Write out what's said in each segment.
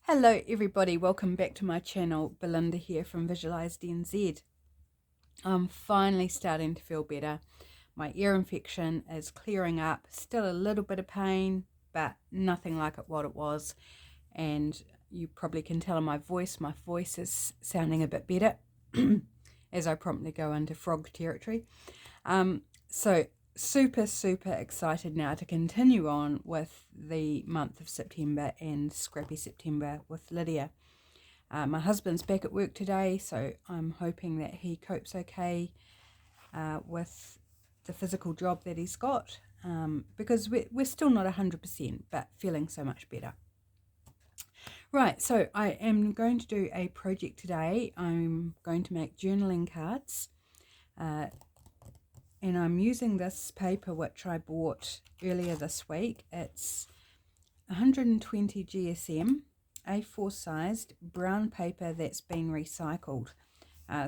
Hello everybody, welcome back to my channel. Belinda here from Visualized NZ. I'm finally starting to feel better. My ear infection is clearing up, still a little bit of pain, but nothing like what it was. And you probably can tell in my voice is sounding a bit better as I promptly go into frog territory. So super excited now to continue on with the month of September and Scrappy September with Lydia. My husband's back at work today, so I'm hoping that he copes okay with the physical job that he's got, because we're still not 100%, but feeling so much better. Right, so I am going to do a project today. I'm going to make journaling cards. And I'm using this paper which I bought earlier this week. It's 120 GSM, A4 sized brown paper that's been recycled.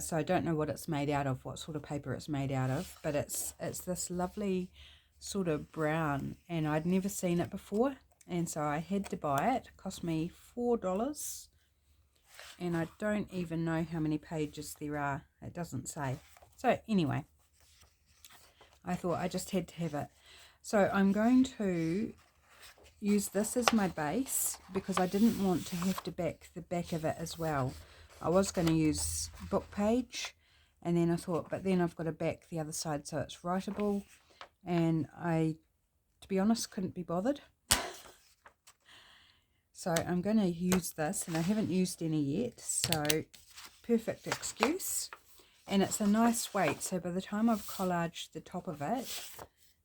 So I don't know what it's made out of, what sort of paper it's made out of, but it's this lovely sort of brown, and I'd never seen it before, and so I had to buy it. It cost me $4, and I don't even know how many pages there are. It doesn't say. So anyway, I thought I just had to have it. So I'm going to use this as my base because I didn't want to have to back the back of it as well. I was going to use book page, and then I thought, but then I've got to back the other side so it's writable, and I, to be honest, couldn't be bothered. So I'm going to use this, and I haven't used any yet, so perfect excuse. And it's a nice weight, so by the time I've collaged the top of it,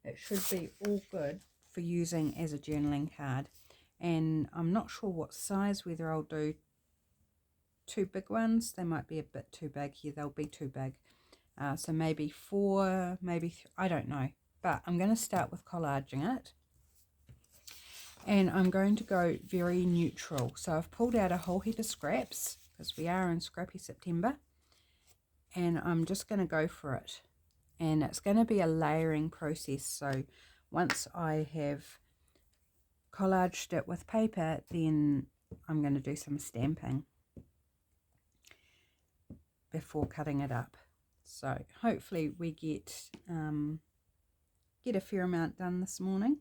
it should be all good for using as a journaling card. And I'm not sure what size, whether I'll do two big ones. They might be a bit too big. Yeah, they'll be too big. So maybe four, maybe, I don't know. But I'm going to start with collaging it. And I'm going to go very neutral. So I've pulled out a whole heap of scraps, because we are in Scrappy September. And I'm just going to go for it, and it's going to be a layering process. So once I have collaged it with paper, then I'm going to do some stamping before cutting it up. So hopefully we get a fair amount done this morning.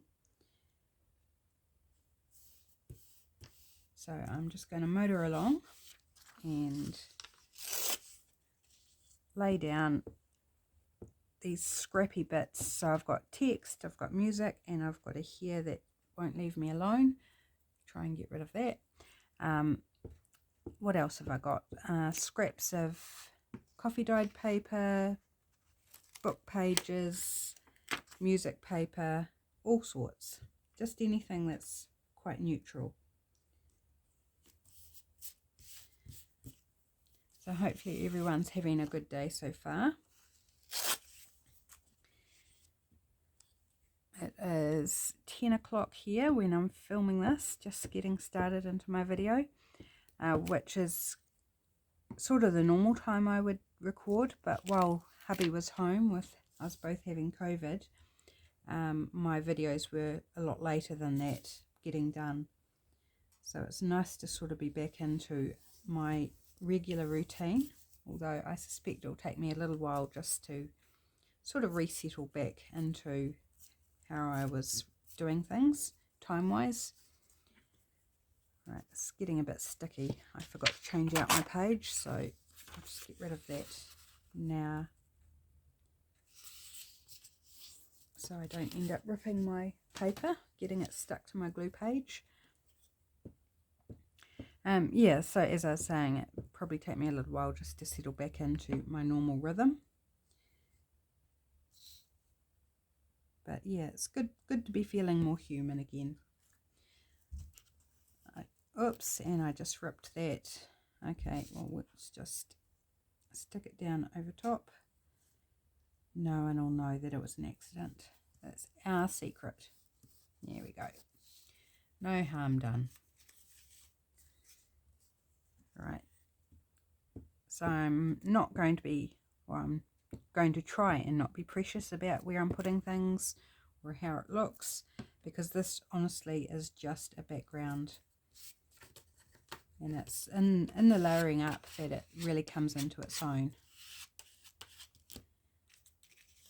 So I'm just going to motor along and lay down these scrappy bits. So I've got text, I've got music, and I've got a hair that won't leave me alone. Try and get rid of that. What else have I got? Scraps of coffee dyed paper, book pages, music paper, all sorts. Just anything that's quite neutral. So hopefully everyone's having a good day so far. It is 10 o'clock here when I'm filming this, just getting started into my video, which is sort of the normal time I would record, but while hubby was home with us both having COVID, my videos were a lot later than that getting done. So it's nice to sort of be back into my regular routine, although I suspect it'll take me a little while just to sort of resettle back into how I was doing things time-wise. Right, it's getting a bit sticky. I forgot to change out my page, so I'll just get rid of that now, so I don't end up ripping my paper, getting it stuck to my glue page. Yeah, so as I was saying, it would probably take me a little while just to settle back into my normal rhythm. But yeah, it's good to be feeling more human again. Oops, and I just ripped that. Okay, well, let's just stick it down over top. No one will know that it was an accident. That's our secret. There we go. No harm done. Right. So I'm not going to be, well, I'm going to try and not be precious about where I'm putting things or how it looks, because this honestly is just a background And it's in the layering up that it really comes into its own.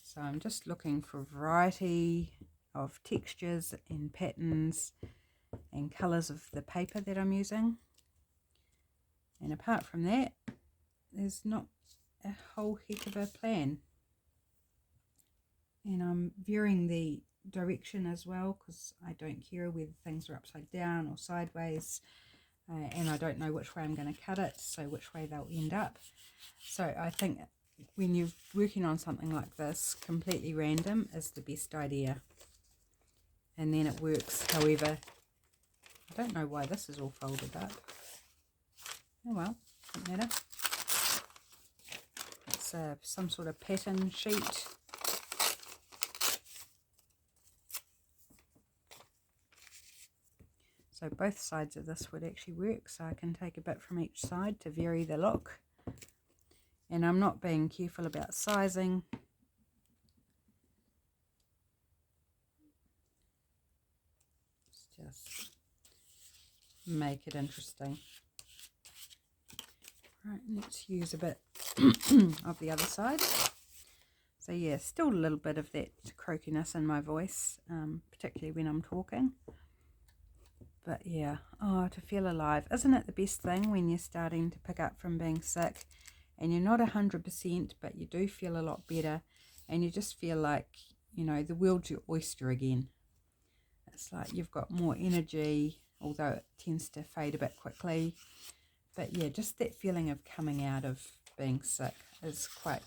So I'm just looking for variety of textures and patterns and colours of the paper that I'm using. And apart from that, there's not a whole heck of a plan. And I'm varying the direction as well, because I don't care whether things are upside down or sideways. And I don't know which way I'm going to cut it, so which way they'll end up. So I think when you're working on something like this, completely random is the best idea. And then it works. However, I don't know why this is all folded up. Oh well, doesn't matter. It's some sort of pattern sheet. So both sides of this would actually work, so I can take a bit from each side to vary the look. And I'm not being careful about sizing. Just make it interesting. Right, let's use a bit of the other side. So yeah, still a little bit of that croakiness in my voice, particularly when I'm talking. But yeah, oh, to feel alive. Isn't it the best thing when you're starting to pick up from being sick and you're not 100%, but you do feel a lot better, and you just feel like, you know, the world's your oyster again. It's like you've got more energy, although it tends to fade a bit quickly. But yeah, just that feeling of coming out of being sick is quite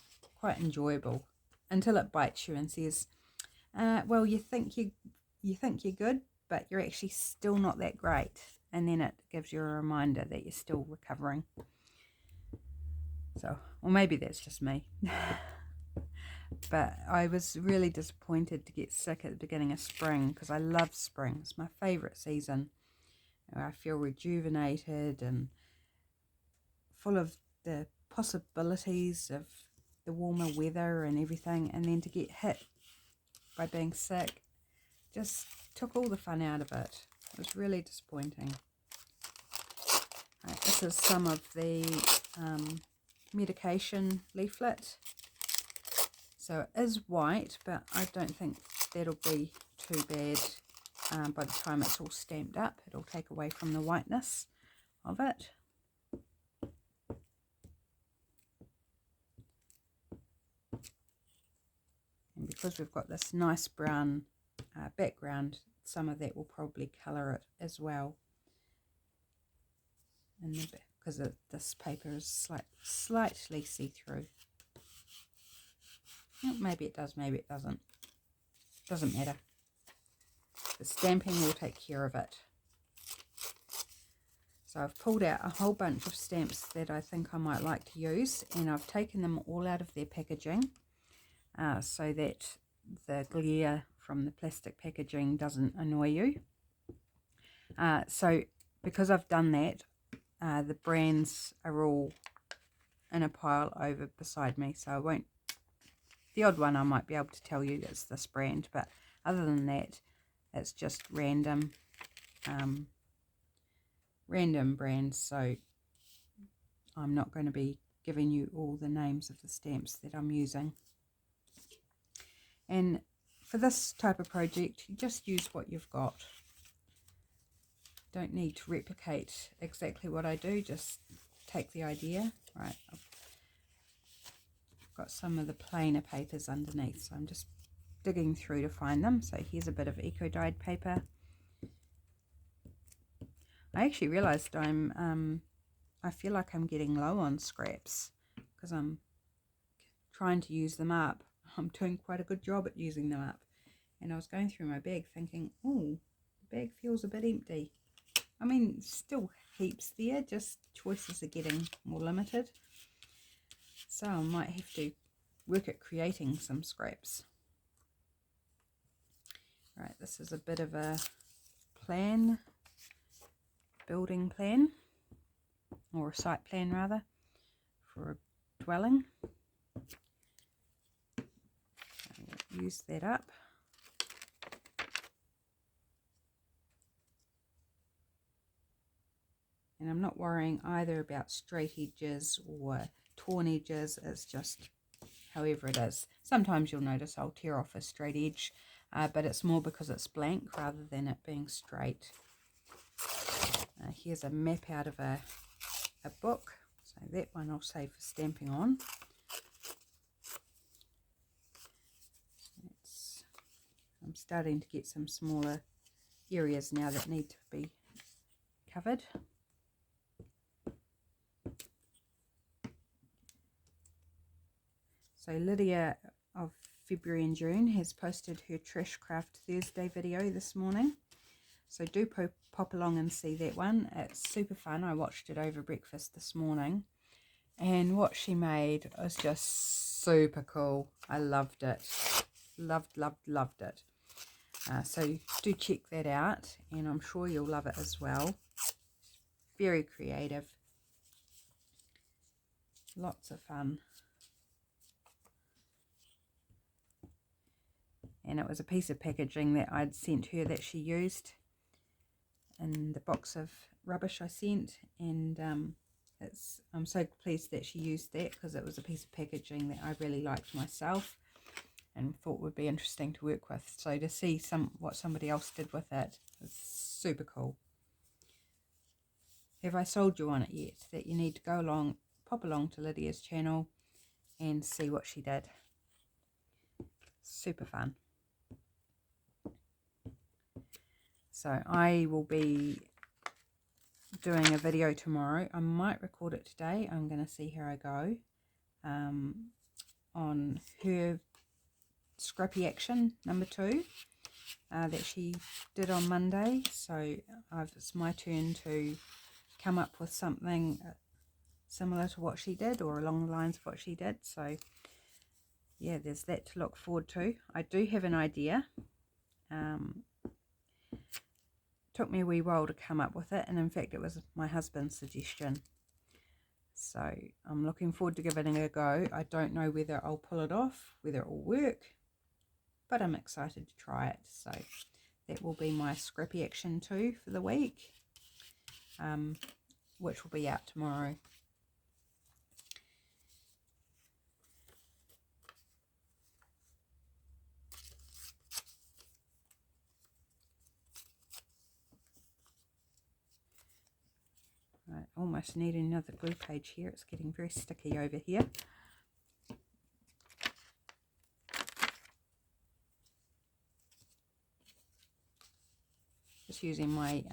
enjoyable, until it bites you and says, well, you think you're good, but you're actually still not that great. And then it gives you a reminder that you're still recovering. So, or maybe that's just me. But I was really disappointed to get sick at the beginning of spring, because I love spring. It's my favourite season. I feel rejuvenated and full of the possibilities of the warmer weather and everything. And then to get hit by being sick just took all the fun out of it. It was really disappointing. Right, this is some of the medication leaflet. So it is white, but I don't think that'll be too bad by the time it's all stamped up. It'll take away from the whiteness of it. And because we've got this nice brown background, some of that will probably colour it as well. Because this paper is slightly see-through. Well, maybe it does, maybe it doesn't. Doesn't matter. The stamping will take care of it. So I've pulled out a whole bunch of stamps that I think I might like to use, and I've taken them all out of their packaging so that the glare from the plastic packaging doesn't annoy you. So because I've done that, the brands are all in a pile over beside me, so I won't. The odd one I might be able to tell you it's this brand, but other than that, it's just random brands. So I'm not going to be giving you all the names of the stamps that I'm using. And for this type of project, you just use what you've got. Don't need to replicate exactly what I do, just take the idea. Right, I've got some of the plainer papers underneath, so I'm just digging through to find them. So here's a bit of eco-dyed paper. I actually realized I feel like I'm getting low on scraps because I'm trying to use them up. I'm doing quite a good job at using them up. And I was going through my bag thinking, oh, the bag feels a bit empty. I mean, still heaps there, just choices are getting more limited. So I might have to work at creating some scraps. Right, this is a bit of a plan, building plan, or a site plan rather, for a dwelling. I'll use that up. And I'm not worrying either about straight edges or torn edges. It's just however it is. Sometimes you'll notice I'll tear off a straight edge, but it's more because it's blank rather than it being straight. Here's a map out of a book, so that one I'll save for stamping on. I'm starting to get some smaller areas now that need to be covered. So Lydia of February and June has posted her Trash Craft Thursday video this morning. So do pop along and see that one. It's super fun. I watched it over breakfast this morning. And what she made was just super cool. I loved it. Loved it. So do check that out. And I'm sure you'll love it as well. Very creative. Lots of fun. And it was a piece of packaging that I'd sent her that she used in the box of rubbish I sent, and I'm so pleased that she used that because it was a piece of packaging that I really liked myself and thought would be interesting to work with. So to see what somebody else did with it is super cool. Have I sold you on it yet? That you need to go along, pop along to Lydia's channel and see what she did. Super fun. So I will be doing a video tomorrow. I might record it today. I'm going to see how I go on her Scrappy action number 2 that she did on Monday. So it's my turn to come up with something similar to what she did or along the lines of what she did. So yeah, there's that to look forward to. I do have an idea. Took me a wee while to come up with it, and in fact it was my husband's suggestion. So I'm looking forward to giving it a go. I don't know whether I'll pull it off, whether it will work, but I'm excited to try it. So that will be my Scrappy action 2 for the week, which will be out tomorrow. Right, almost need another glue page here. It's getting very sticky over here. Just using my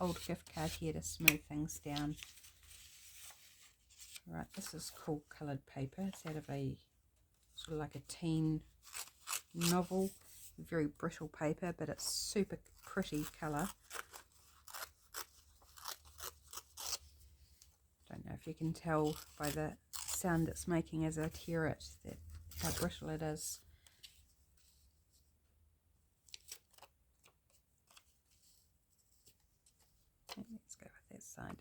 old gift card here to smooth things down. Right, this is cool coloured paper. It's out of a sort of like a teen novel. Very brittle paper, but it's super pretty colour. Don't know if you can tell by the sound it's making as I tear it that how brittle it is. Let's go with that side.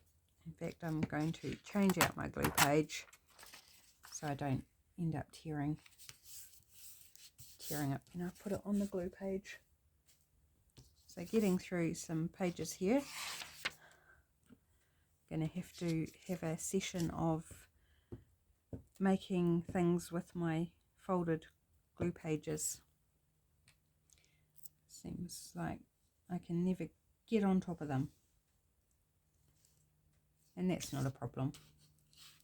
In fact, I'm going to change out my glue page so I don't end up tearing up. And I'll put it on the glue page. So getting through some pages here. Going to have a session of making things with my folded glue pages. Seems like I can never get on top of them, and that's not a problem.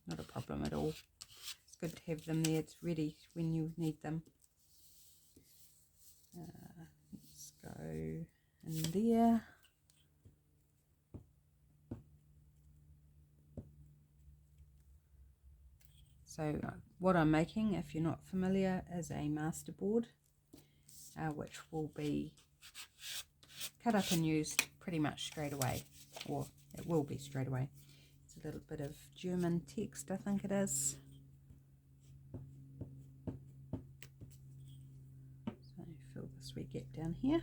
Not a problem at all. It's good to have them there. It's ready when you need them. Let's go in there. So what I'm making, if you're not familiar, is a masterboard, which will be cut up and used pretty much straight away, or it will be straight away. It's a little bit of German text, I think it is. So fill this wee gap down here.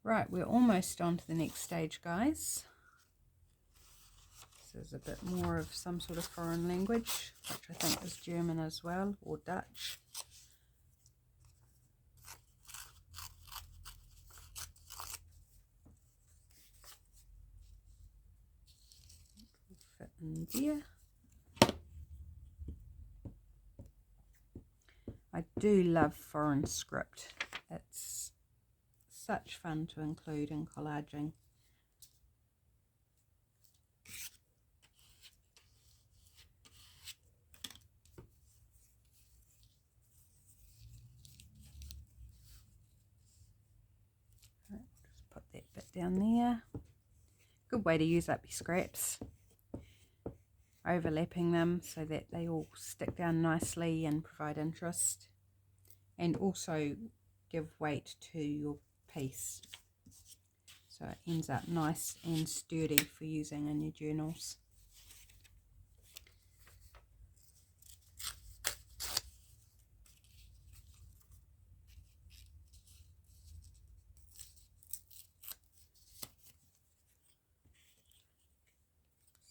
Right, we're almost on to the next stage, guys. There's a bit more of some sort of foreign language, which I think is German as well, or Dutch. in there. I do love foreign script. It's such fun to include in collaging. Just put that bit down there. Good way to use up your scraps. Overlapping them so that they all stick down nicely and provide interest, and also give weight to your piece, so it ends up nice and sturdy for using in your journals.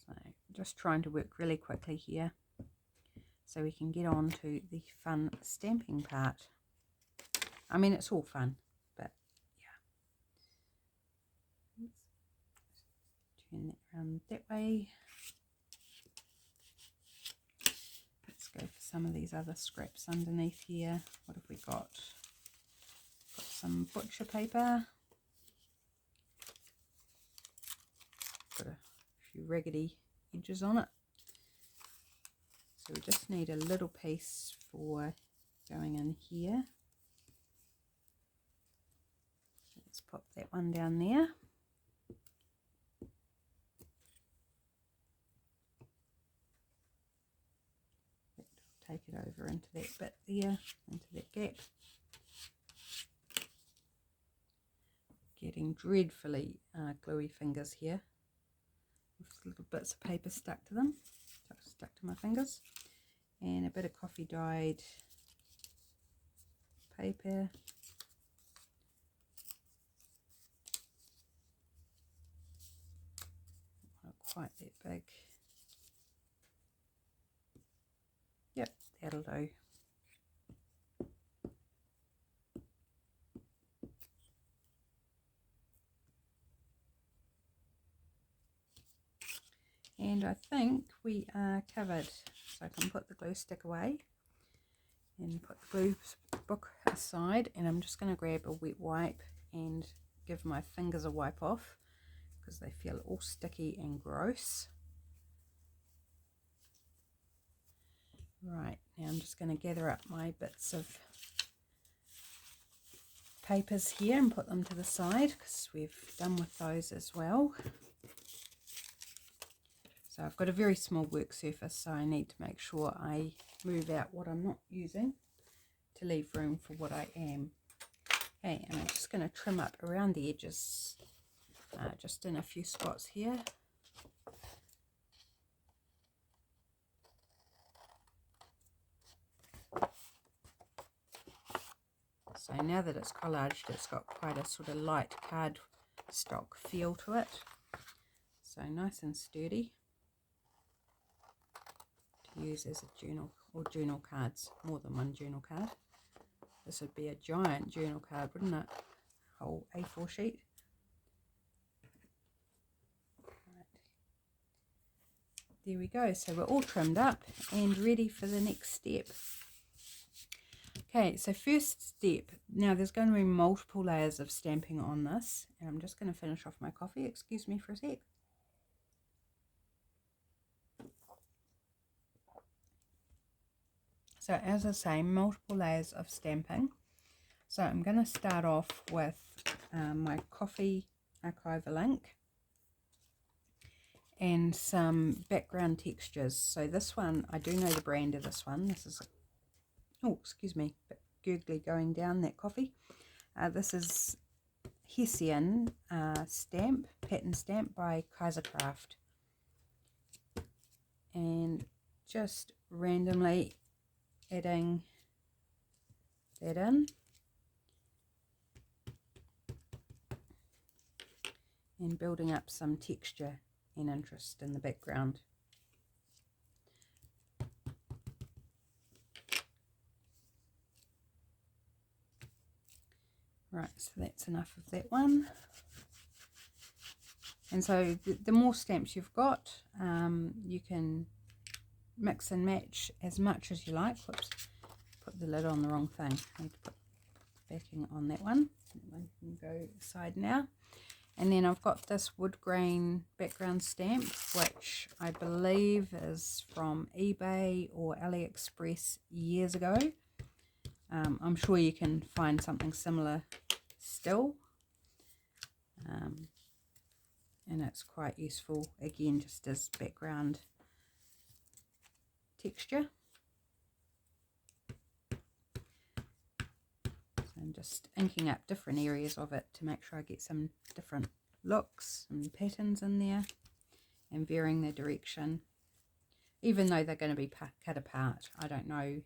So just trying to work really quickly here so we can get on to the fun stamping part. I mean, it's all fun, but yeah. Let's turn that around that way. Let's go for some of these other scraps underneath here. What have we got? Got some butcher paper. Got a few raggedy edges on it. So we just need a little piece for going in here. Let's pop that one down there. Take it over into that bit there, into that gap. Getting dreadfully gluey fingers here, with little bits of paper stuck to them, stuck to my fingers, and a bit of coffee dyed paper. Not quite that big. Yep, that'll do. And I think we are covered, so I can put the glue stick away and put the glue book aside, and I'm just going to grab a wet wipe and give my fingers a wipe off because they feel all sticky and gross. Right, now I'm just going to gather up my bits of papers here and put them to the side because we've done with those as well. So I've got a very small work surface, so I need to make sure I move out what I'm not using to leave room for what I am. Okay, and I'm just going to trim up around the edges, just in a few spots here. So now that it's collaged, it's got quite a sort of light cardstock feel to it. So nice and sturdy to use as a journal or journal cards, more than one journal card. This would be a giant journal card, wouldn't it? Whole A4 sheet. Right. There we go. So we're all trimmed up and ready for the next step. Okay, so first step, now there's going to be multiple layers of stamping on this, and I'm just going to finish off my coffee. Excuse me for a sec. So as I say, multiple layers of stamping. So I'm going to start off with my coffee archival ink and some background textures. So this one, I do know the brand of this one. This is, oh, excuse me, a bit gurgly going down that coffee. This is Hessian stamp, pattern stamp by Kaisercraft. And just randomly adding that in. And building up some texture and interest in the background. Right, so that's enough of that one. And so the more stamps you've got, you can mix and match as much as you like. Whoops, put the lid on the wrong thing. I need to put backing on that one. That one can go aside now. And then I've got this wood grain background stamp, which I believe is from eBay or AliExpress years ago. I'm sure you can find something similar still. And it's quite useful, again, just as background texture. So I'm just inking up different areas of it to make sure I get some different looks and patterns in there, and varying the direction. Even though they're going to be cut apart, I don't know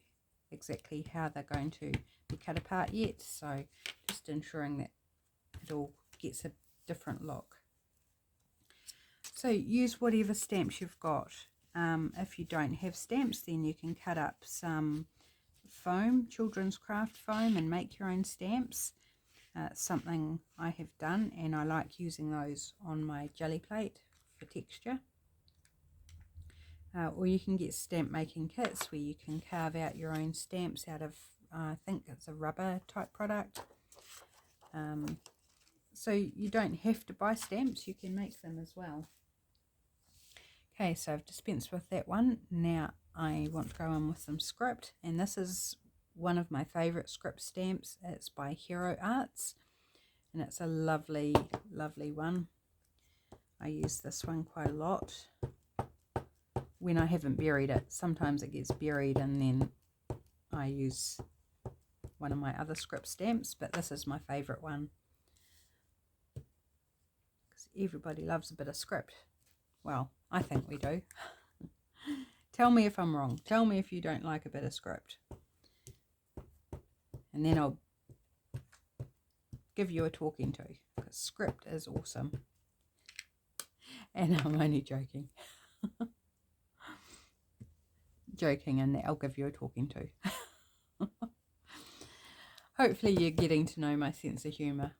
exactly how they're going to be cut apart yet, so just ensuring that it all gets a different look. So use whatever stamps you've got. If you don't have stamps, then you can cut up some foam, children's craft foam, and make your own stamps. Something I have done, and I like using those on my jelly plate for texture. Or you can get stamp making kits where you can carve out your own stamps out of, I think it's a rubber type product. So you don't have to buy stamps, you can make them as well. Okay, so I've dispensed with that one. Now I want to go in with some script, and this is one of my favourite script stamps. It's by Hero Arts, and it's a lovely, lovely one. I use this one quite a lot when I haven't buried it. Sometimes it gets buried and then I use one of my other script stamps, but this is my favourite one because everybody loves a bit of script. Well, I think we do. Tell me if I'm wrong. Tell me if you don't like a bit of script. And then I'll give you a talking to, because script is awesome. And I'm only joking. Joking, and I'll give you a talking to. Hopefully you're getting to know my sense of humour.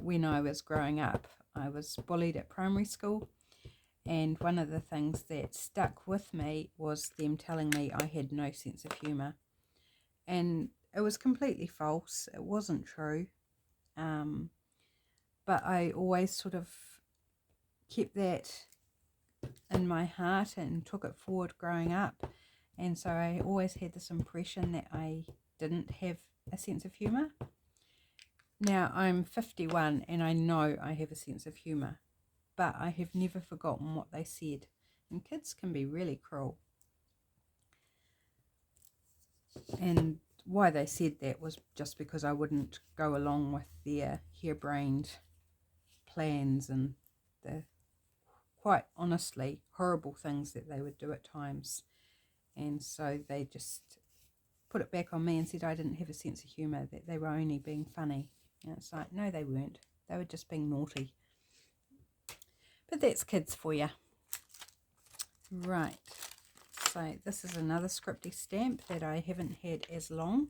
When I was growing up, I was bullied at primary school. And one of the things that stuck with me was them telling me I had no sense of humour. And it was completely false. It wasn't true. But I always sort of kept that in my heart and took it forward growing up. And so I always had this impression that I didn't have a sense of humour. Now I'm 51 and I know I have a sense of humour, but I have never forgotten what they said. And kids can be really cruel. And why they said that was just because I wouldn't go along with their harebrained plans and the quite honestly horrible things that they would do at times. And so they just put it back on me and said I didn't have a sense of humour, that they were only being funny. And it's like, no, they weren't. They were just being naughty. But that's kids for you. Right. So this is another scripty stamp that I haven't had as long.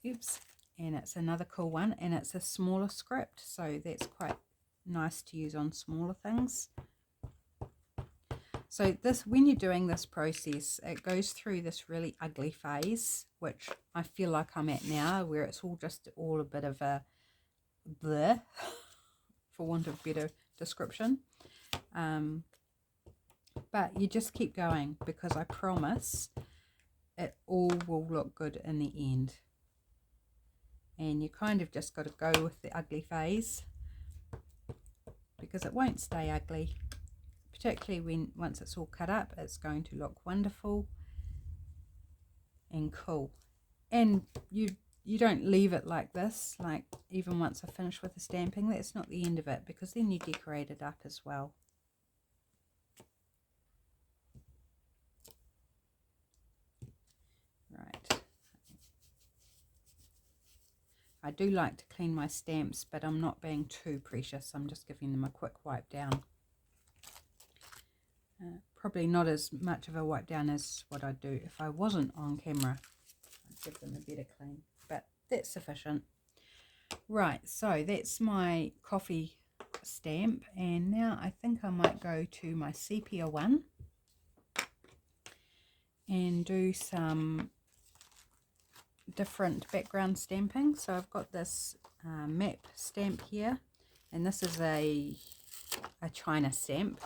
Oops. And it's another cool one. And it's a smaller script. So that's quite nice to use on smaller things. So this, when you're doing this process, it goes through this really ugly phase, which I feel like I'm at now, where it's all a bit of a bleh, for want of better description. But you just keep going, because I promise it all will look good in the end. And you kind of just got to go with the ugly phase, because it won't stay ugly. Particularly once it's all cut up, it's going to look wonderful and cool. And you don't leave it like this, like even once I finish with the stamping, that's not the end of it, because then you decorate it up as well. Right. I do like to clean my stamps, but I'm not being too precious. I'm just giving them a quick wipe down. Probably not as much of a wipe down as what I'd do if I wasn't on camera. I'd give them a better clean, but that's sufficient. Right, so that's my coffee stamp, and now I think I might go to my sepia one and do some different background stamping. So I've got this map stamp here, and this is a China stamp.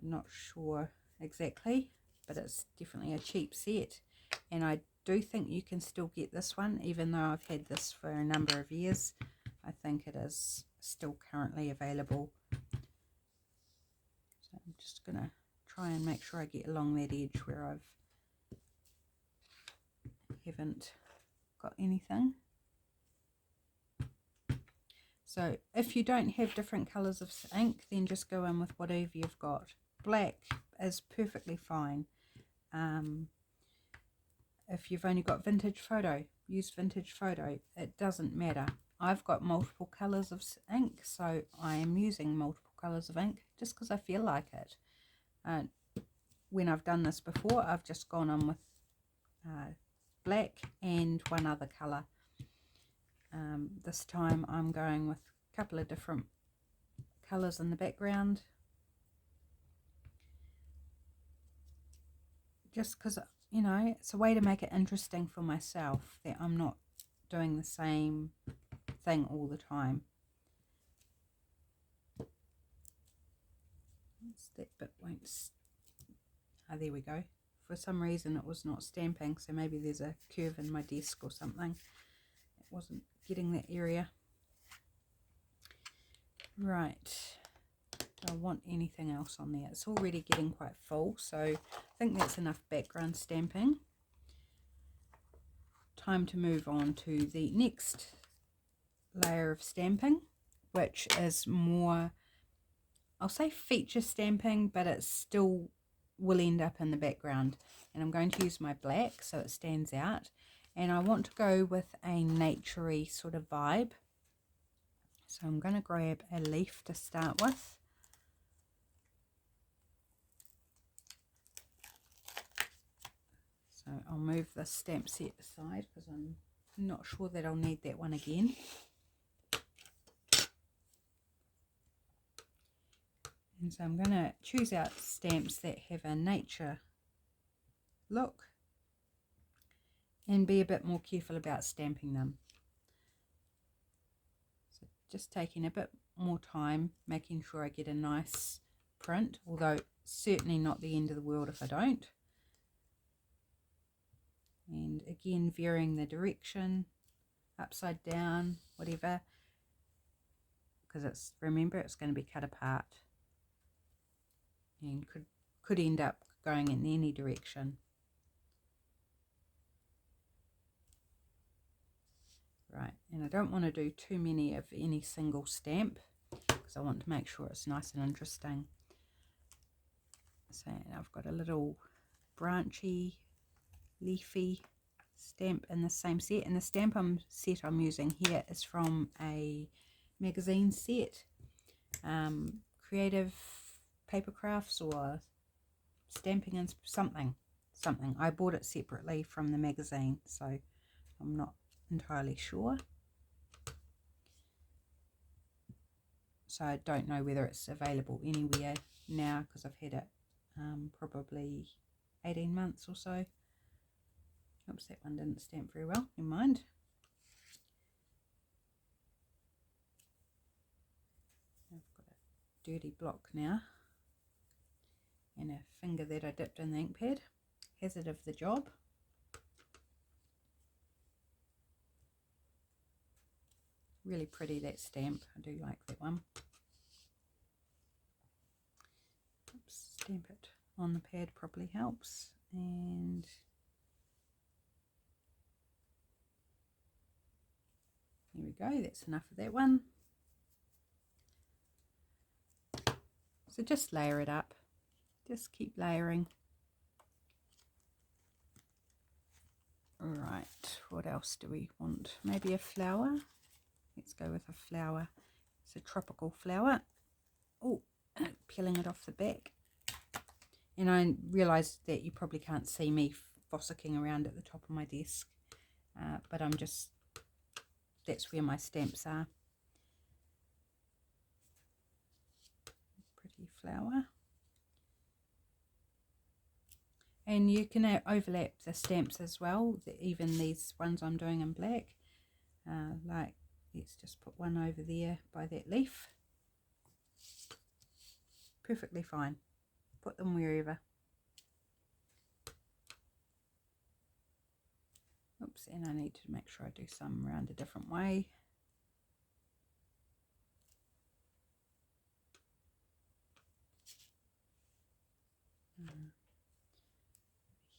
Not sure exactly, but it's definitely a cheap set, and I do think you can still get this one even though I've had this for a number of years. I think it is still currently available. So I'm just gonna try and make sure I get along that edge where haven't got anything. So if you don't have different colors of ink, then just go in with whatever you've got. Black is perfectly fine. If you've only got vintage photo, use vintage photo. It doesn't matter. I've got multiple colors of ink, so I am using multiple colors of ink just because I feel like it. When I've done this before, I've just gone on with black and one other color. This time I'm going with a couple of different colors in the background, just because, you know, it's a way to make it interesting for myself, that I'm not doing the same thing all the time. That bit won't. There we go. For some reason it was not stamping, so maybe there's a curve in my desk or something. It wasn't getting that area. Right. Do I want anything else on there? It's already getting quite full, so I think that's enough background stamping. Time to move on to the next layer of stamping, which is more, I'll say feature stamping, but it still will end up in the background. And I'm going to use my black so it stands out, and I want to go with a naturey sort of vibe. So I'm going to grab a leaf to start with. So I'll move this stamp set aside because I'm not sure that I'll need that one again. And so I'm going to choose out stamps that have a nature look and be a bit more careful about stamping them. So just taking a bit more time, making sure I get a nice print, although certainly not the end of the world if I don't. And again, varying the direction, upside down, whatever, because remember it's going to be cut apart and could end up going in any direction. Right, and I don't want to do too many of any single stamp because I want to make sure it's nice and interesting. So I've got a little branchy, leafy stamp in the same set, and the stamp set I'm using here is from a magazine set, Creative Paper Crafts or Stamping and something. I bought it separately from the magazine, so I'm not entirely sure. So I don't know whether it's available anywhere now because I've had it probably 18 months or so. Oops, that one didn't stamp very well, never mind. I've got a dirty block now and a finger that I dipped in the ink pad. Hazard of the job. Really pretty, that stamp. I do like that one. Oops, stamp it on the pad properly helps. And there we go, that's enough of that one. So just layer it up. Just keep layering. Right, what else do we want? Maybe a flower. Let's go with a flower. It's a tropical flower. Oh, peeling it off the back. And I realised that you probably can't see me fossicking around at the top of my desk. But I'm just, that's where my stamps are. flower. And you can overlap the stamps as well, even these ones I'm doing in black. Like, let's just put one over there by that leaf. Perfectly fine. Put them wherever. Oops, and I need to make sure I do some around a different way.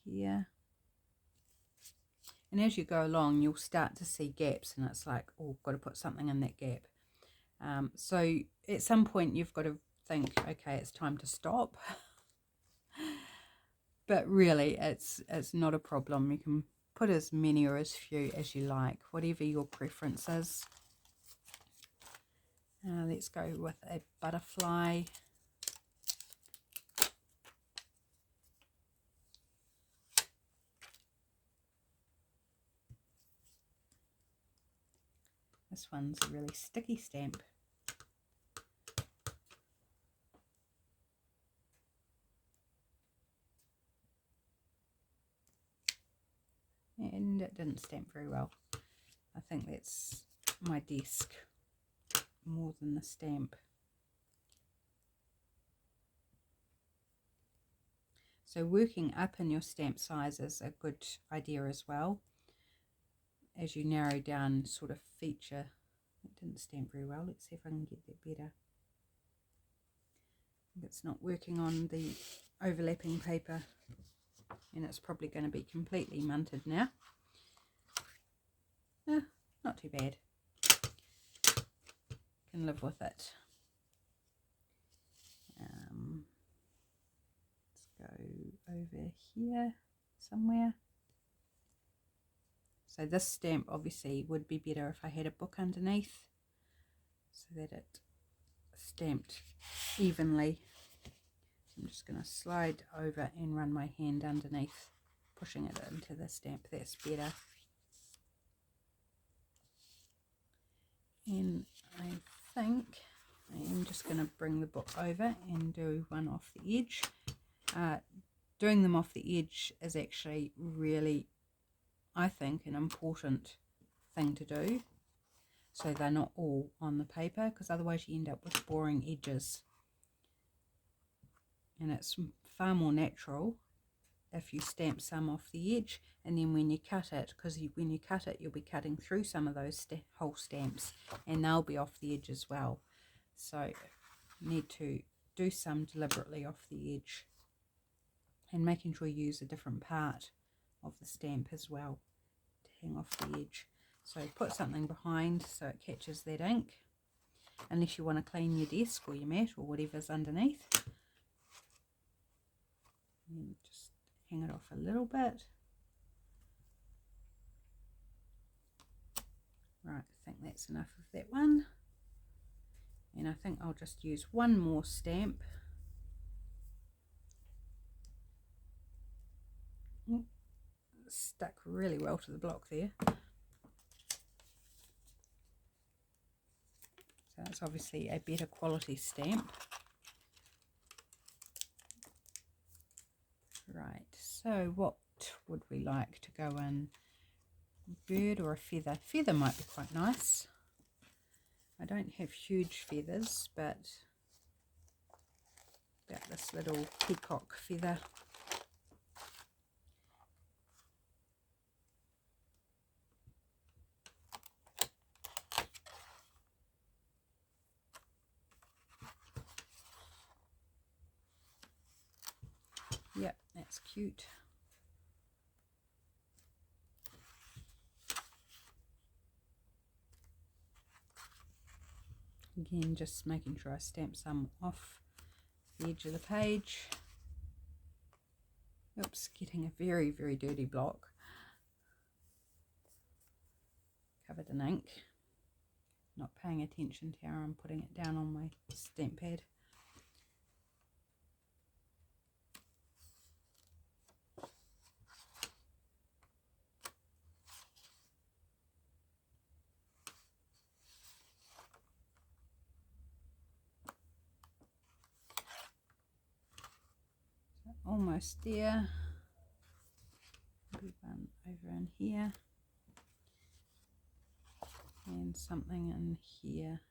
Here. And as you go along, you'll start to see gaps, and it's like, oh, got to put something in that gap. So at some point you've got to think, okay, it's time to stop. But really, it's not a problem. You can put as many or as few as you like, whatever your preference is. Let's go with a butterfly. This one's a really sticky stamp. And it didn't stamp very well. I think that's my desk more than the stamp. So working up in your stamp size is a good idea as well, as you narrow down sort of feature. It didn't stamp very well. Let's see if I can get that better. It's not working on the overlapping paper, and it's probably going to be completely munted now. Not too bad. Can live with it. Let's go over here somewhere. So this stamp obviously would be better if I had a book underneath, so that it stamped evenly. So I'm just going to slide over and run my hand underneath, pushing it into the stamp. That's better. And I think I'm just going to bring the book over and do one off the edge. Doing them off the edge is actually really, I think, an important thing to do, so they're not all on the paper, because otherwise you end up with boring edges. And it's far more natural if you stamp some off the edge, and then when you cut it, because when you cut it you'll be cutting through some of those whole stamps, and they'll be off the edge as well. So you need to do some deliberately off the edge, and making sure you use a different part of the stamp as well to hang off the edge. So put something behind so it catches that ink, unless you want to clean your desk or your mat or whatever's underneath. And just hang it off a little bit. Right, I think that's enough of that one. And I think I'll just use one more stamp. Ooh, stuck really well to the block there. So it's obviously a better quality stamp. Right, so what would we like to go in? Bird or a feather? Feather might be quite nice. I don't have huge feathers, but about this little peacock feather. Yep, that's cute. Again, just making sure I stamp some off the edge of the page. Oops, getting a very, very dirty block. Covered in ink. Not paying attention to how I'm putting it down on my stamp pad. almost there. Maybe one over in here. And something in here.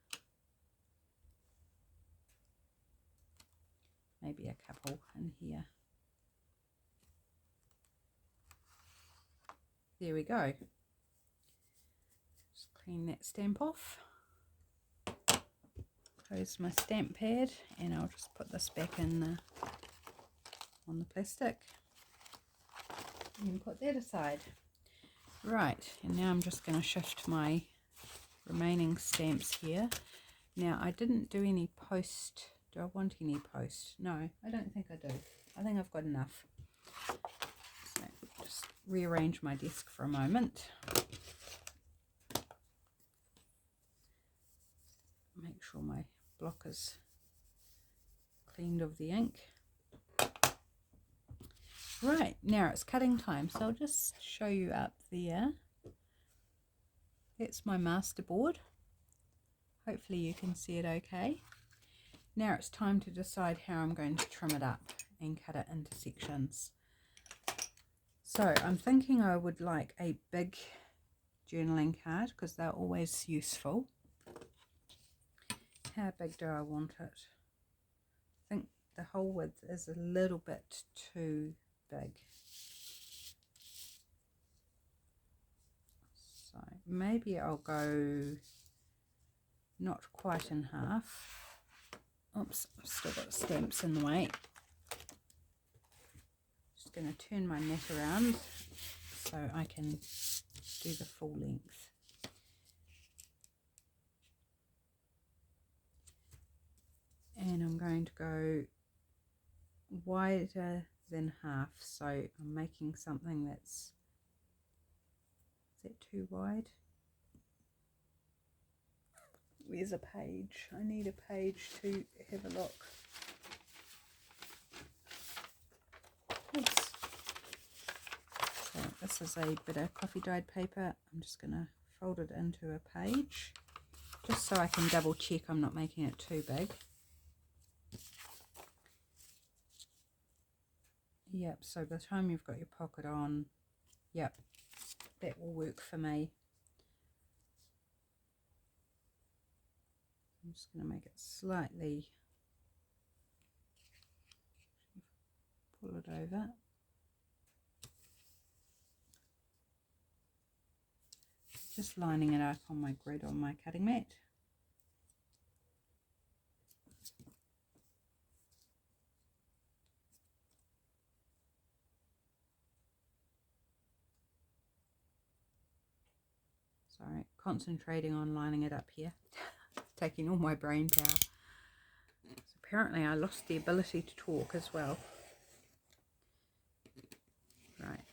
Maybe a couple in here. There we go. Just clean that stamp off. Close my stamp pad, and I'll just put this back in on the plastic and put that aside. Right, and now I'm just going to shift my remaining stamps here. Now, I didn't do any post. Do I want any post? No, I don't think I do. I think I've got enough. So just rearrange my desk for a moment. Make sure my block is cleaned of the ink. Right, now it's cutting time, so I'll just show you up there. That's my masterboard. Hopefully you can see it okay. Now it's time to decide how I'm going to trim it up and cut it into sections. So I'm thinking I would like a big journaling card because they're always useful. How big do I want it? I think the whole width is a little bit too big. So maybe I'll go not quite in half. Oops, I've still got stamps in the way. Just going to turn my net around so I can do the full length. And I'm going to go wider than half, so I'm making something that's, is that too wide? Where's a page? I need a page to have a look. Oops. So this is a bit of coffee dyed paper. I'm just going to fold it into a page just so I can double check I'm not making it too big. Yep, so by the time you've got your pocket on, yep, that will work for me. I'm just going to make it slightly, pull it over. Just lining it up on my grid on my cutting mat. Sorry, concentrating on lining it up here. Taking all my brain power. So apparently I lost the ability to talk as well. Right.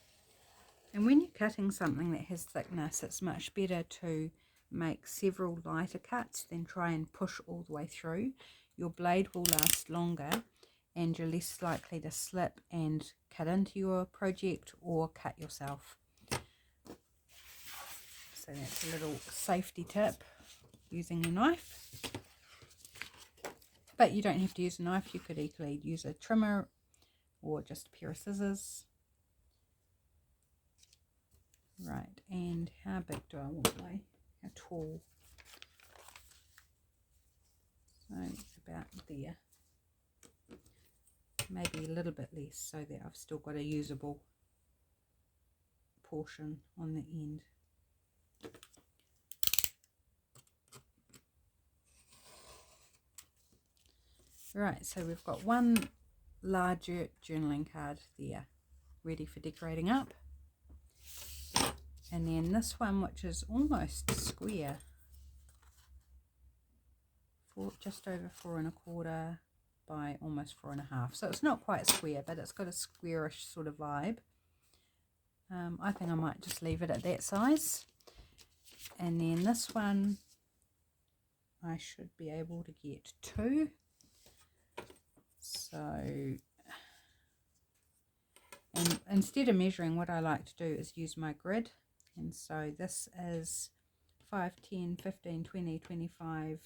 And when you're cutting something that has thickness, it's much better to make several lighter cuts than try and push all the way through. Your blade will last longer and you're less likely to slip and cut into your project or cut yourself. So that's a little safety tip, using a knife. But you don't have to use a knife, you could equally use a trimmer or just a pair of scissors. Right, and how big do I want my, how tall? So it's about there. Maybe a little bit less so that I've still got a usable portion on the end. Right, so we've got one larger journaling card there, ready for decorating up. And then this one, which is almost square, just over 4 1/4 by almost 4 1/2. So it's not quite square, but it's got a squarish sort of vibe. I think I might just leave it at that size. And then this one, I should be able to get 2. So, and instead of measuring, what I like to do is use my grid. And so this is 5, 10, 15, 20, 25,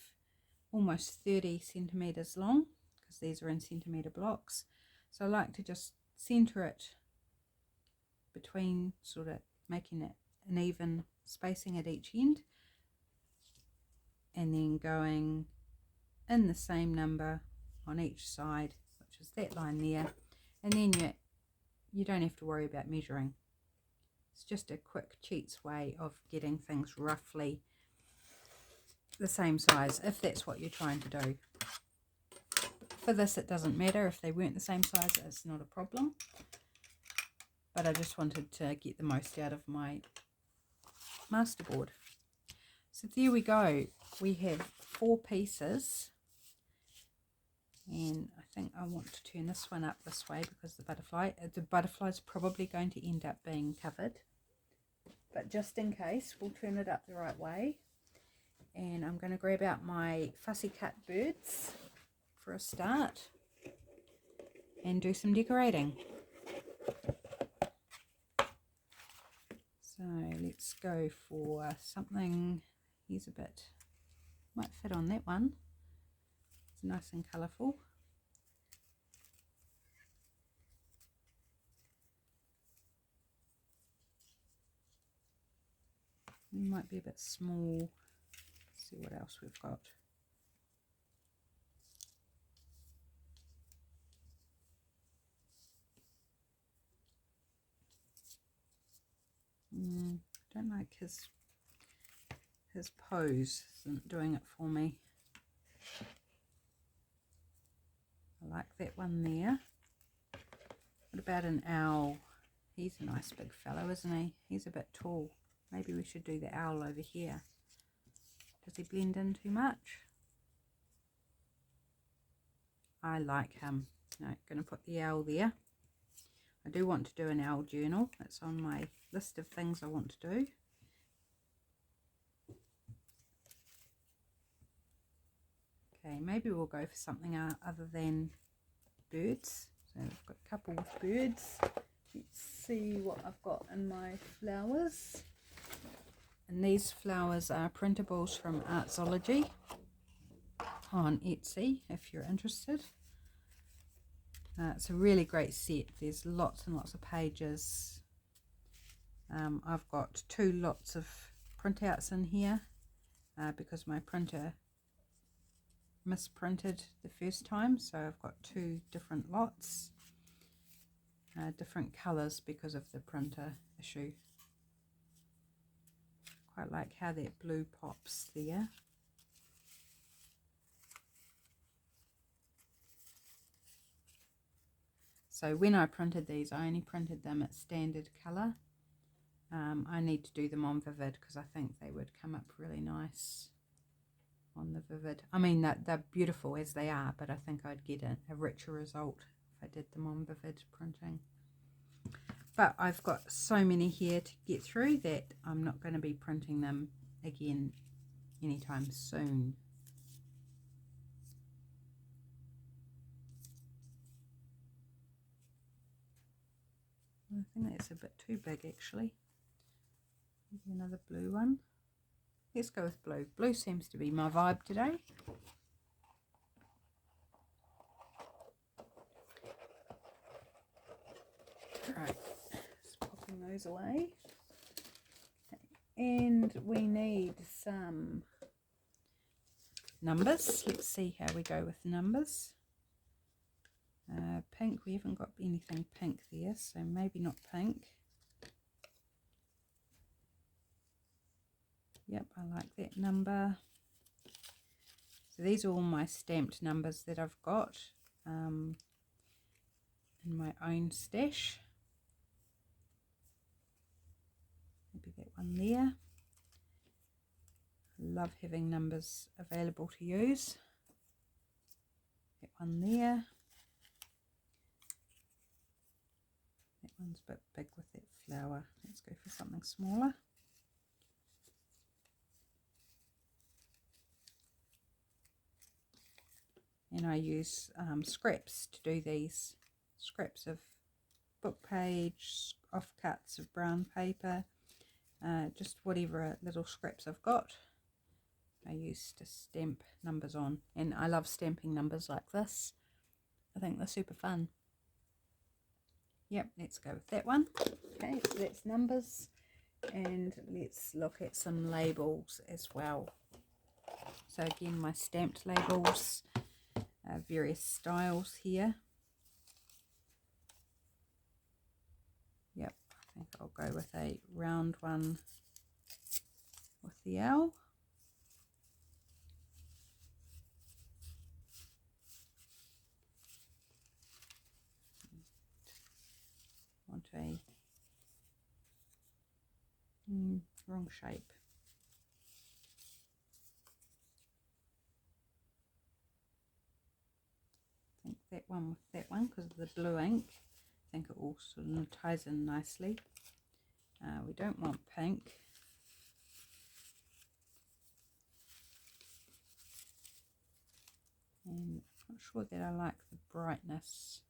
almost 30 centimeters long, because these are in centimeter blocks. So I like to just center it between, sort of making it an even spacing at each end, and then going in the same number on each side, which is that line there, and then you don't have to worry about measuring. It's just a quick cheats way of getting things roughly the same size, if that's what you're trying to do. For this, it doesn't matter if they weren't the same size, it's not a problem, but I just wanted to get the most out of my masterboard. So there we go, we have 4 pieces, and I think I want to turn this one up this way because the butterfly's probably going to end up being covered, but just in case, we'll turn it up the right way. And I'm going to grab out my fussy cut birds for a start and do some decorating. So let's go for something, here's a bit, might fit on that one, it's nice and colourful. It might be a bit small. See what else we've got. Don't like his pose, isn't doing it for me. I like that one there. What about an owl? He's a nice big fellow, isn't he? He's a bit tall. Maybe we should do the owl over here. Does he blend in too much? I like him. No, going to put the owl there. I do want to do an owl journal. It's on my list of things I want to do. Okay, maybe we'll go for something other than birds. So I've got a couple with birds. Let's see what I've got in my flowers. And these flowers are printables from Artsology on Etsy, if you're interested. It's a really great set. There's lots and lots of pages. I've got 2 lots of printouts in here because my printer misprinted the first time, so I've got 2 different lots, different colours because of the printer issue. Quite like how that blue pops there. So when I printed these, I only printed them at standard colour. I need to do them on Vivid because I think they would come up really nice on the Vivid. I mean, they're beautiful as they are, but I think I'd get a richer result if I did them on Vivid printing. But I've got so many here to get through that I'm not going to be printing them again anytime soon. I think that's a bit too big actually. Maybe another blue one. Let's go with blue. Blue seems to be my vibe today. Right, just popping those away. And we need some numbers. Let's see how we go with numbers. Pink, we haven't got anything pink there, so maybe not pink. Yep, I like that number. So these are all my stamped numbers that I've got in my own stash. Maybe that one there. I love having numbers available to use. That one there. That one's a bit big with that flower. Let's go for something smaller. And I use scraps to do these. Scraps of book page, offcuts of brown paper, just whatever little scraps I've got. I use to stamp numbers on, and I love stamping numbers like this. I think they're super fun. Yep, let's go with that one. Okay, so that's numbers, and let's look at some labels as well. So again, my stamped labels, various styles here. Yep, I think I'll go with a round one with the L. Want a wrong shape. I think that one with that one because of the blue ink. I think it all sort of ties in nicely. We don't want pink. And I'm not sure that I like the brightness.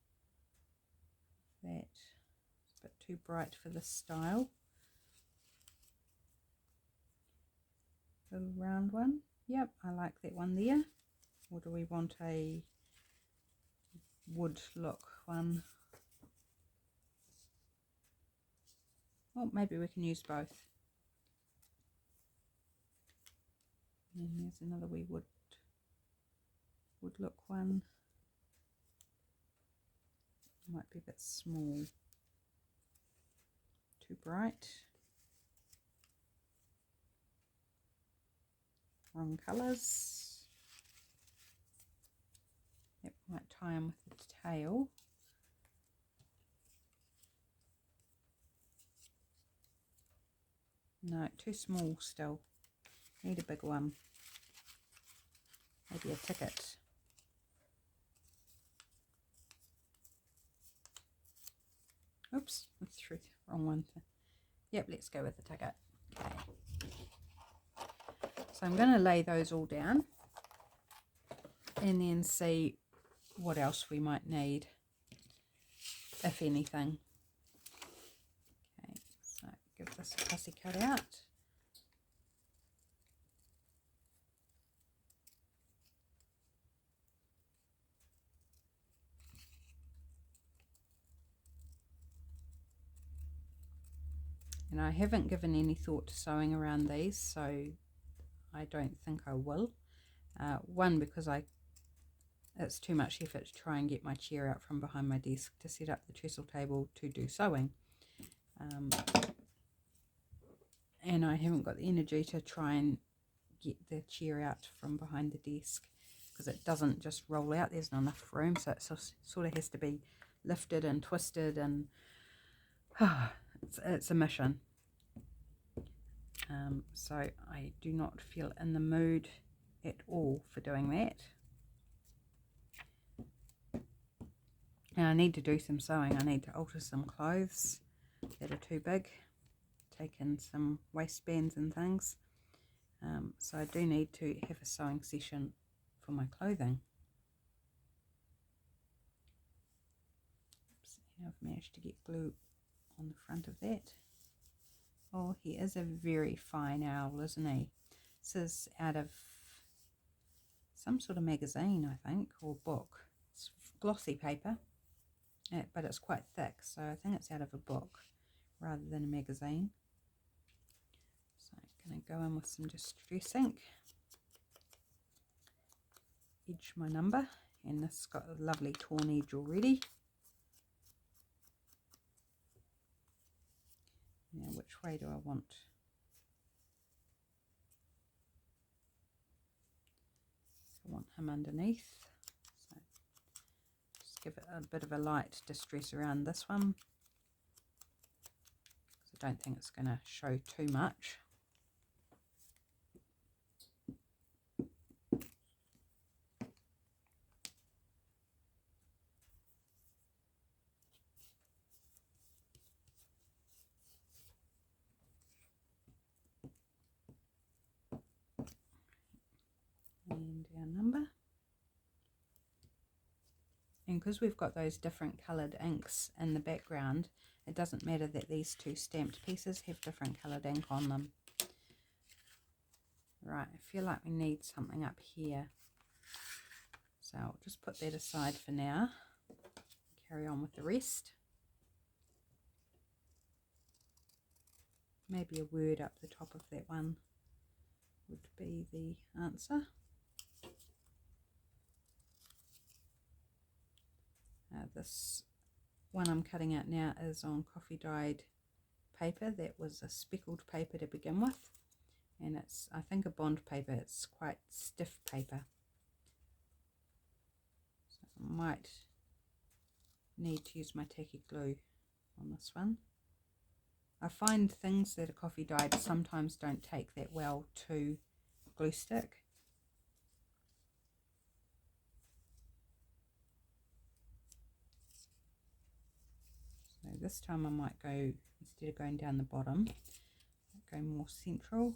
That it's a bit too bright for this style. Little round one. Yep, I like that one there. Or do we want a wood look one? Well, maybe we can use both. And there's another wee wood look one. Might be a bit small. Too bright. Wrong colours. Yep, might tie them with the tail. No, too small still. Need a big one. Maybe a ticket. Oops, that's the wrong one. Yep, let's go with the ticket. Okay. So I'm going to lay those all down and then see what else we might need, if anything. Okay, so give this a fussy cut out. And I haven't given any thought to sewing around these, so I don't think I will. One, because it's too much effort to try and get my chair out from behind my desk to set up the trestle table to do sewing. And I haven't got the energy to try and get the chair out from behind the desk because it doesn't just roll out. There's not enough room, so it sort of has to be lifted and twisted, and it's a mission. So I do not feel in the mood at all for doing that. And I need to do some sewing. I need to alter some clothes that are too big, take in some waistbands and things. So I do need to have a sewing session for my clothing. Oops, I've managed to get glue on the front of that. Oh, he is a very fine owl, isn't he? This is out of some sort of magazine, I think, or book. It's glossy paper, but it's quite thick, so I think it's out of a book rather than a magazine. So I'm going to go in with some distress ink, edge my number, and this has got a lovely torn edge already. Now, which way do I want? I want him underneath, so just give it a bit of a light distress around this one, because I don't think it's going to show too much. And our number. And because we've got those different coloured inks in the background, it doesn't matter that these two stamped pieces have different coloured ink on them. Right, I feel like we need something up here. So I'll just put that aside for now. Carry on with the rest. maybe a word up the top of that one would be the answer. This one I'm cutting out now is on coffee dyed paper. That was a speckled paper to begin with, and it's, I think, a bond paper. It's quite stiff paper, so I might need to use my tacky glue on this one. I find things that are coffee dyed sometimes don't take that well to glue stick. So this time I might go, instead of going down the bottom, go more central.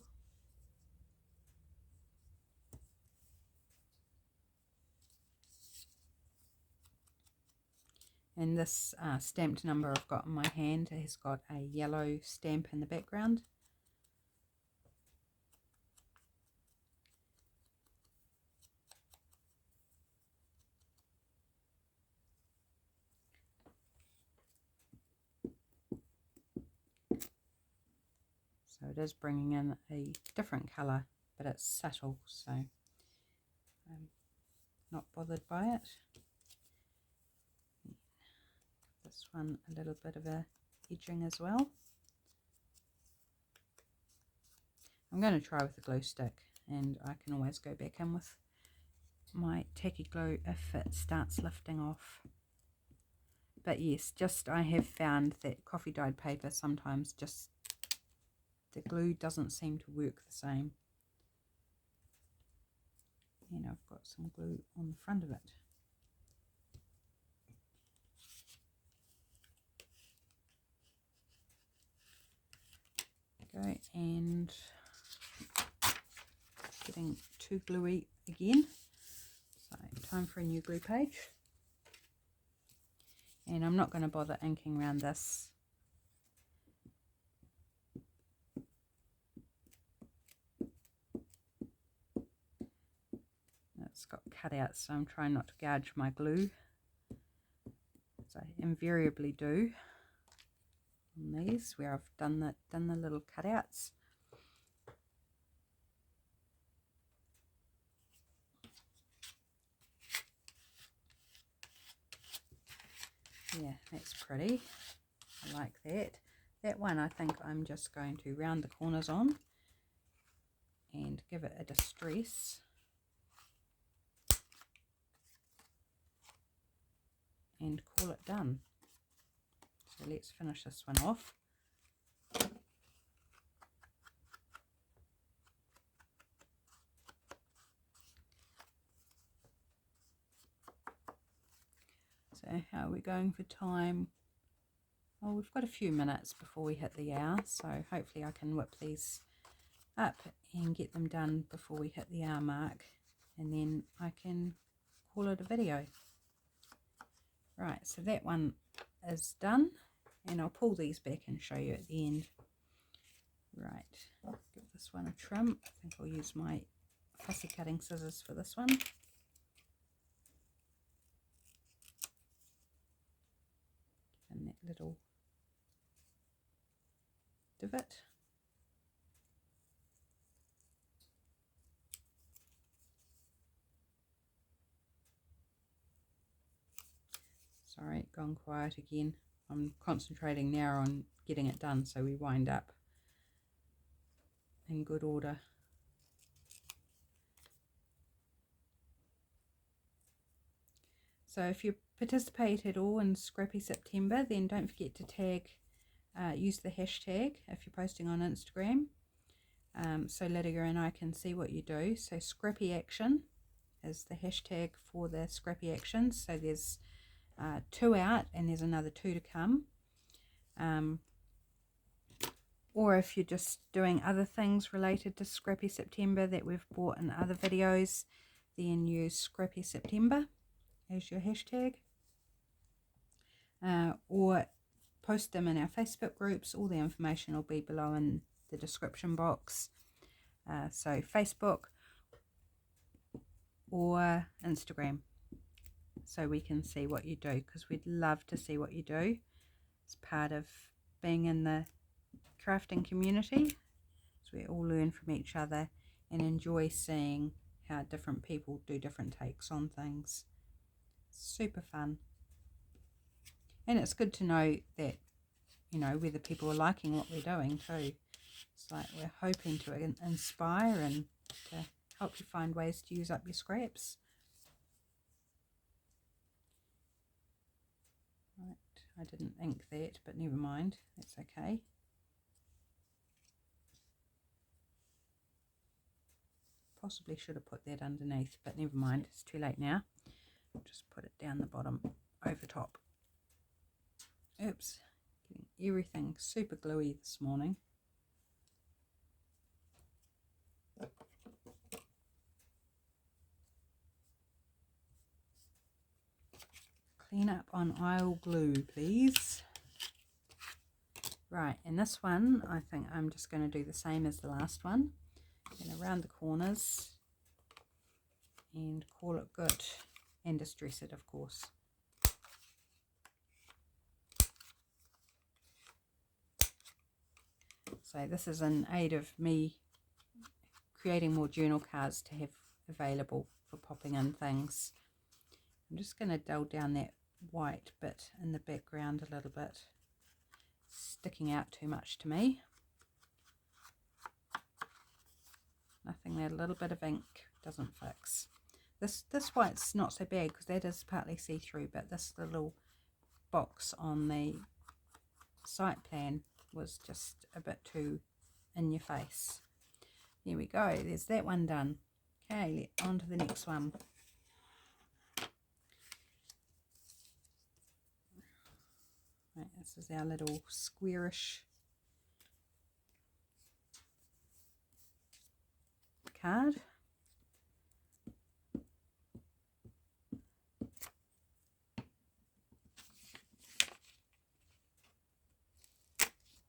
And this stamped number I've got in my hand has got a yellow stamp in the background. So it is bringing in a different colour, but it's subtle, so I'm not bothered by it. This one a little bit of a edging as well. I'm going to try with the glue stick, and I can always go back in with my tacky glue if it starts lifting off. But yes, just I have found that coffee dyed paper sometimes just the glue doesn't seem to work the same. And I've got some glue on the front of it. Go, and getting too gluey again, so time for a new glue page. And I'm not going to bother inking around this. It's got cutouts, so I'm trying not to gouge my glue, as I invariably do on these where I've done the little cutouts. Yeah, that's pretty. I like that. That one I think I'm just going to round the corners on and give it a distress. And call it done. So let's finish this one off. So how are we going for time? Well, we've got a few minutes before we hit the hour, so hopefully I can whip these up and get them done before we hit the hour mark, and then I can call it a video. Right, so that one is done, and I'll pull these back and show you at the end. Right, give this one a trim. I think I'll use my fussy cutting scissors for this one. And that little divot. Sorry, gone quiet again. I'm concentrating now on getting it done so we wind up in good order. So if you participate at all in Scrappy September, then don't forget to tag, use the hashtag if you're posting on Instagram, so Lydia and I can see what you do. So Scrappy Action is the hashtag for the Scrappy Actions. So there's 2 out and there's another 2 to come. Or if you're just doing other things related to Scrappy September that we've bought in other videos, then use Scrappy September as your hashtag. Or post them in our Facebook groups. All the information will be below in the description box. So Facebook or Instagram, so we can see what you do, because we'd love to see what you do. It's part of being in the crafting community, so we all learn from each other and enjoy seeing how different people do different takes on things. Super fun. And it's good to know that, you know, whether people are liking what we're doing too. It's like we're hoping to inspire and to help you find ways to use up your scraps. Right, I didn't ink that, but never mind, that's okay. Possibly should have put that underneath, but never mind, it's too late now. I'll just put it down the bottom over top. Oops, getting everything super gluey this morning. Clean up on aisle glue, please. Right, and this one, I think I'm just going to do the same as the last one. And around the corners and call it good, and distress it, of course. So this is in aid of me creating more journal cards to have available for popping in things. I'm just going to dull down that white bit in the background a little bit, sticking out too much to me. Nothing that a little bit of ink doesn't fix. This white's not so bad because that is partly see-through, but this little box on the site plan was just a bit too in your face. There we go, there's that one done. Okay, on to the next one. Right, this is our little squarish card.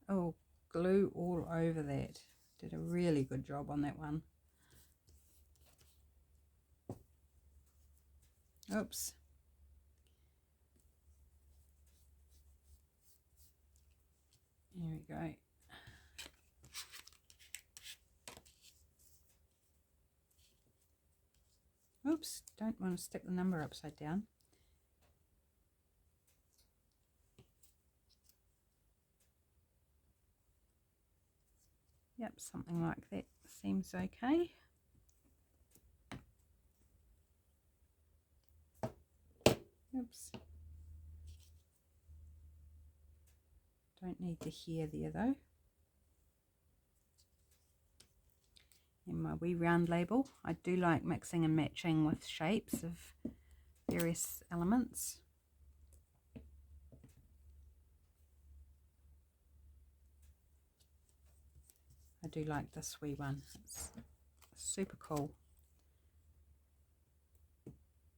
Oh, glue all over that. Did a really good job on that one. Oops. There we go. Oops, don't want to stick the number upside down. Yep, something like that seems okay. Oops. Don't need the hair there though. And my wee round label. I do like mixing and matching with shapes of various elements. I do like this wee one. It's super cool.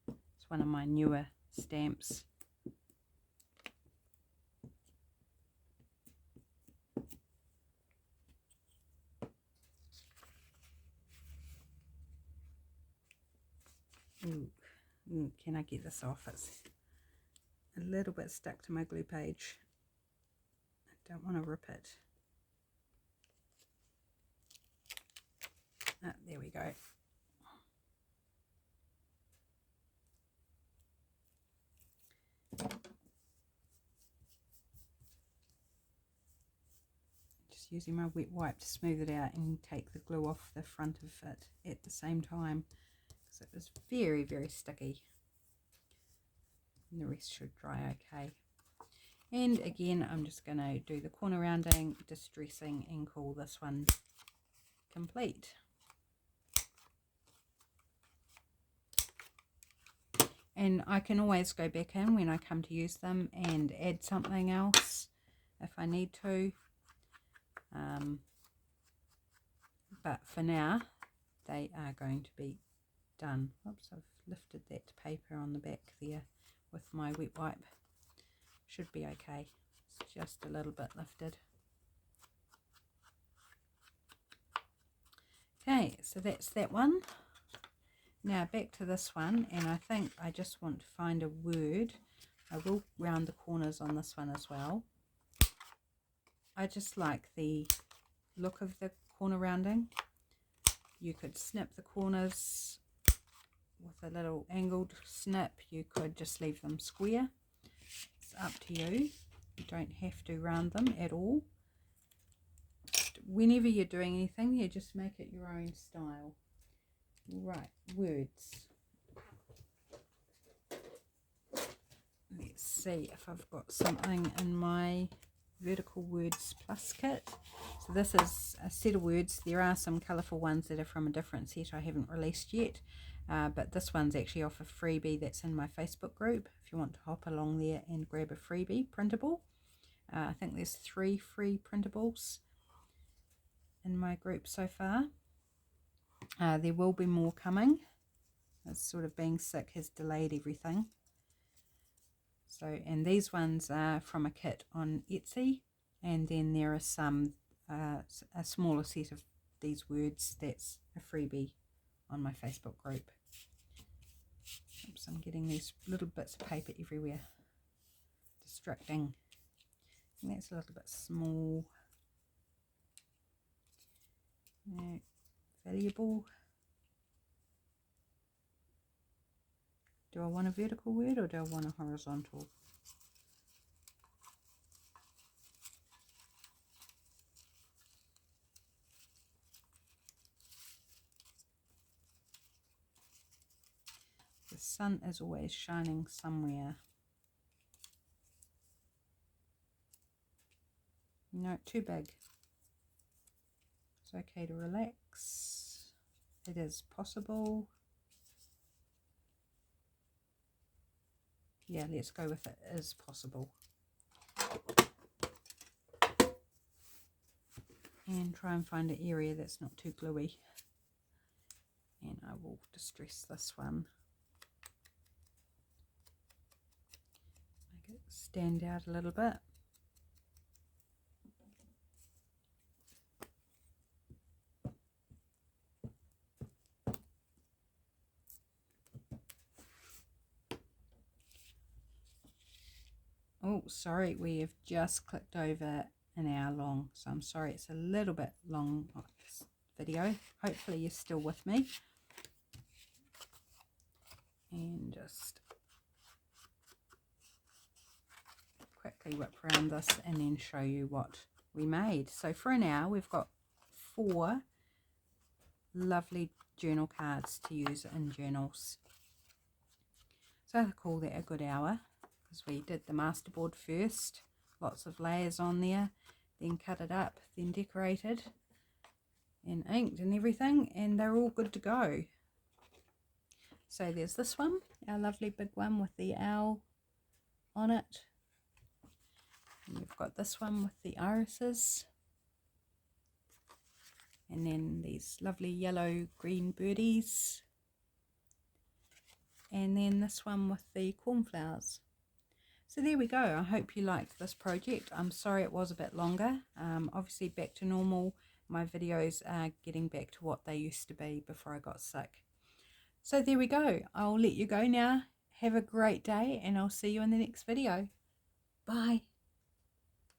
It's one of my newer stamps. Ooh, can I get this off? It's a little bit stuck to my glue page. I don't want to rip it. Ah, there we go. Just using my wet wipe to smooth it out and take the glue off the front of it at the same time, because it was very, very sticky. And the rest should dry okay. And again, I'm just going to do the corner rounding, distressing, and call this one complete. And I can always go back in when I come to use them and add something else if I need to. But for now, they are going to be done. Oops, I've lifted that paper on the back there with my wet wipe. Should be okay. It's just a little bit lifted. Okay, so that's that one. Now back to this one, and I think I just want to find a word. I will round the corners on this one as well. I just like the look of the corner rounding. You could snip the corners with a little angled snip. You could just leave them square. It's up to you. You don't have to round them at all. Whenever you're doing anything, you just make it your own style. Right, words. Let's see if I've got something in my Vertical Words Plus kit. So this is a set of words. There are some colourful ones that are from a different set I haven't released yet, but this one's actually off a freebie that's in my Facebook group if you want to hop along there and grab a freebie printable. I think there's 3 free printables in my group so far. There will be more coming. It's sort of being sick has delayed everything. So, and these ones are from a kit on Etsy, and then there are some, a smaller set of these words that's a freebie on my Facebook group. Oops, I'm getting these little bits of paper everywhere. Distracting. And that's a little bit small. No, valuable. Do I want a vertical word or do I want a horizontal? The sun is always shining somewhere. No, too big. It's okay to relax. It is possible. Yeah, let's go with it is possible. And try and find an area that's not too gluey. And I will distress this one. Make it stand out a little bit. Oh, sorry, we have just clicked over an hour long, so I'm sorry it's a little bit long of this video. Hopefully you're still with me. And just quickly whip around this and then show you what we made. So for an hour we've got 4 lovely journal cards to use in journals. So I call that a good hour, because we did the masterboard first, lots of layers on there, then cut it up, then decorated and inked and everything, and they're all good to go. So there's this one, our lovely big one with the owl on it. And we've got this one with the irises, and then these lovely yellow green birdies, and then this one with the cornflowers. So there we go. I hope you liked this project. I'm sorry it was a bit longer. Obviously back to normal. My videos are getting back to what they used to be before I got sick. So there we go. I'll let you go now. Have a great day, and I'll see you in the next video. Bye.